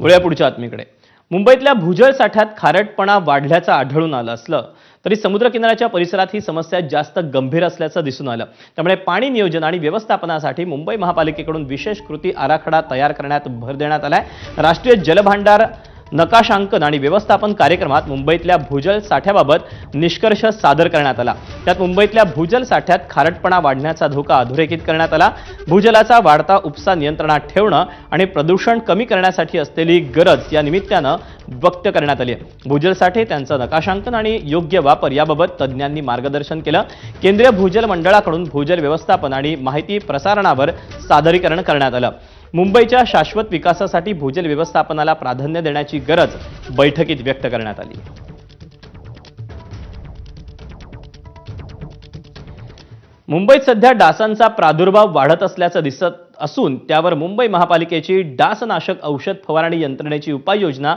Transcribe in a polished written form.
वळूया पुढच्या बातमीकडे। मुंबईतल्या भूजल साठ्यात खारटपणा वाढल्याचं आढळून आलं असलं तरी समुद्रकिनाऱ्याच्या परिसरात ही समस्या जास्त गंभीर असल्याचं दिसून आलं। त्यामुळे पाणी नियोजन आणि व्यवस्थापनासाठी मुंबई महापालिकेकडून विशेष कृती आराखडा तयार करण्यात भर देण्यात आलाय। राष्ट्रीय जलभांडार नकाशांकन आणि व्यवस्थापन कार्यक्रमात मुंबईतल्या भूजल साठ्याबाबत निष्कर्ष सादर करण्यात आला। त्यात मुंबईतल्या भूजल साठ्यात खारटपणा वाढण्याचा धोका अधोरेखित करण्यात आला। भूजलाचा वाढता उपसा नियंत्रणात ठेवणं आणि प्रदूषण कमी करण्यासाठी असलेली गरज या निमित्तानं व्यक्त करण्यात आली आहे। भूजल साठे त्यांचं नकाशांकन आणि योग्य वापर याबाबत तज्ज्ञांनी मार्गदर्शन केलं। केंद्रीय भूजल मंडळाकडून भूजल व्यवस्थापन आणि माहिती प्रसारणावर सादरीकरण करण्यात आलं। मुंबईच्या शाश्वत विकासासाठी भूजल व्यवस्थापनाला प्राधान्य देण्याची गरज बैठकीत व्यक्त करण्यात आली। मुंबईत सध्या डासांचा प्रादुर्भाव वाढत असल्याचं दिसत असून त्यावर मुंबई महापालिकेची डासनाशक औषध फवारणी यंत्रणेची उपाययोजना